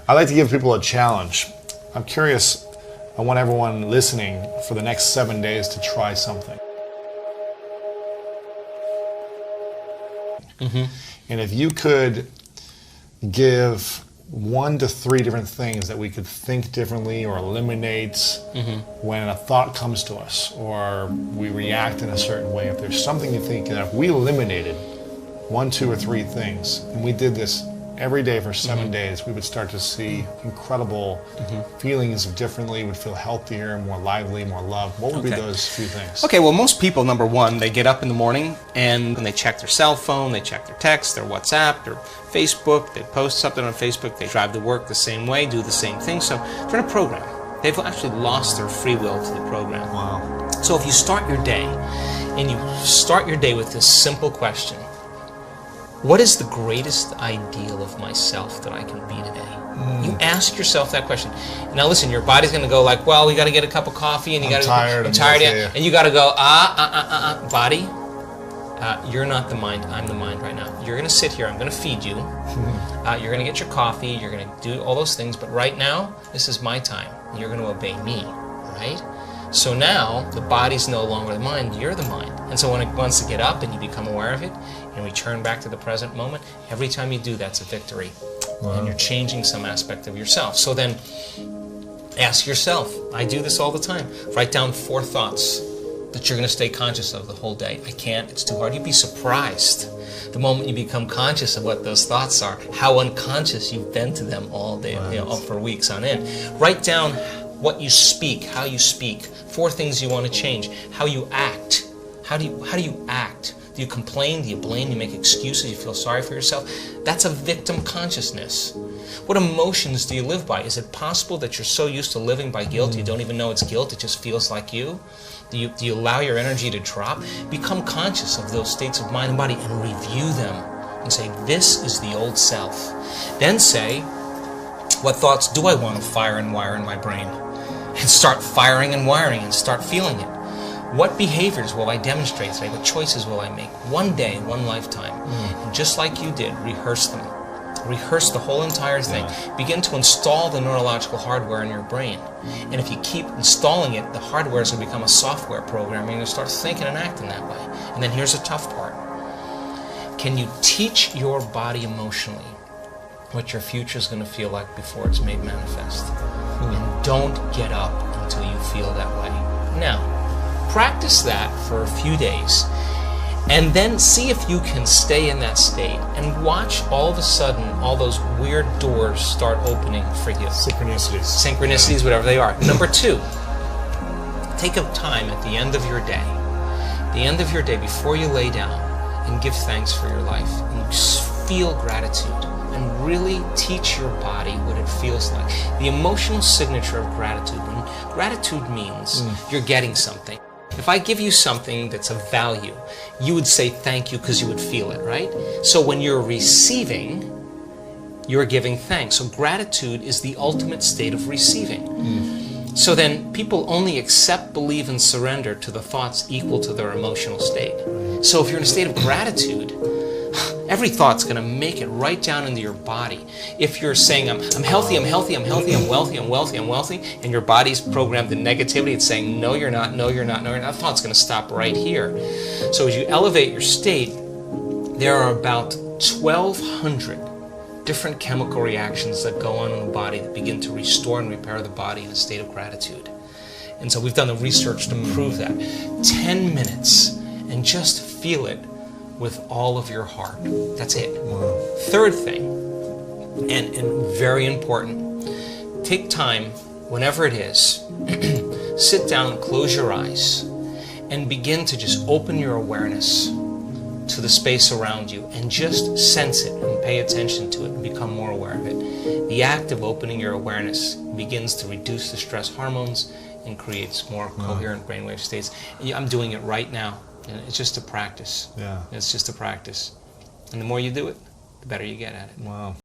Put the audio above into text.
I like to give people a challenge. I'm curious, I want everyone listening for the next 7 days to try something. And if you could give 1 to 3 different things that we could think differently or eliminate when a thought comes to us or we react in a certain way, if there's something you think that if we eliminated 1, 2, or 3 things and we did this every day for 7 days, we would start to see incredible feelings of differently, would feel healthier, more lively, more loved. What would be those few things? Okay, well, most people, number one, they get up in the morning and they check their cell phone, they check their text, their WhatsApp, their Facebook, they post something on Facebook, they drive to work the same way, do the same thing. So they're in a program. They've actually lost their free will to the program. Wow. So if you start your day and you start your day with this simple question, what is the greatest ideal of myself that I can be today? You ask yourself that question. Now listen, your body's going to go like, well, we got to get a cup of coffee and you got to I'm tired yet. And you got to go, body, you're not the mind, I'm the mind right now. You're going to sit here, I'm going to feed you. You're going to get your coffee, you're going to do all those things, but right now, this is my time. You're going to obey me, right? So now, the body's no longer the mind, you're the mind. And so when it wants to get up and you become aware of it, and return back to the present moment, every time you do, that's a victory. Wow. And you're changing some aspect of yourself. So then, ask yourself, I do this all the time, write down 4 thoughts that you're going to stay conscious of the whole day. I can't, it's too hard. You'd be surprised the moment you become conscious of what those thoughts are, how unconscious you've been to them all day, for weeks on end. Write down what you speak, how you speak, 4 things you want to change, how you act. How do you act? Do you complain? Do you blame? Do you make excuses? You feel sorry for yourself? That's a victim consciousness. What emotions do you live by? Is it possible that you're so used to living by guilt you don't even know it's guilt, it just feels like you? Do you allow your energy to drop? Become conscious of those states of mind and body and review them and say, this is the old self. Then say, what thoughts do I want to fire and wire in my brain? And start firing and wiring and start feeling it. What behaviors will I demonstrate today? What choices will I make? One day, one lifetime. And just like you did, rehearse them. Rehearse the whole entire thing. Begin to install the neurological hardware in your brain. And if you keep installing it, the hardware is going to become a software program. And you're going to start thinking and acting that way. And then here's the tough part. Can you teach your body emotionally what your future is going to feel like before it's made manifest? And don't get up until you feel that way. Now, practice that for a few days and then see if you can stay in that state and watch all of a sudden all those weird doors start opening for you. Synchronicities. Synchronicities, whatever they are. Number 2, take a time at the end of your day, before you lay down, and give thanks for your life and feel gratitude and really teach your body what it feels like. The emotional signature of gratitude. When gratitude means you're getting something. If I give you something that's of value, you would say thank you because you would feel it, right? So when you're receiving, you're giving thanks. So gratitude is the ultimate state of receiving. So then people only accept, believe, and surrender to the thoughts equal to their emotional state. So if you're in a state of gratitude, every thought's going to make it right down into your body. If you're saying, I'm healthy, I'm healthy, I'm healthy, I'm wealthy, I'm wealthy, I'm wealthy, and your body's programmed in negativity, it's saying, no, you're not, no, you're not, no, you're not, that thought's going to stop right here. So as you elevate your state, there are about 1,200 different chemical reactions that go on in the body that begin to restore and repair the body in a state of gratitude. And so we've done the research to prove that. 10 minutes and just feel it with all of your heart. That's it. Wow. Third thing, and very important, take time, whenever it is, sit down, close your eyes, and begin to just open your awareness to the space around you and just sense it and pay attention to it and become more aware of it. The act of opening your awareness begins to reduce the stress hormones and creates more coherent brainwave states. I'm doing it right now. And it's just a practice. Yeah. It's just a practice. And the more you do it, the better you get at it. Wow.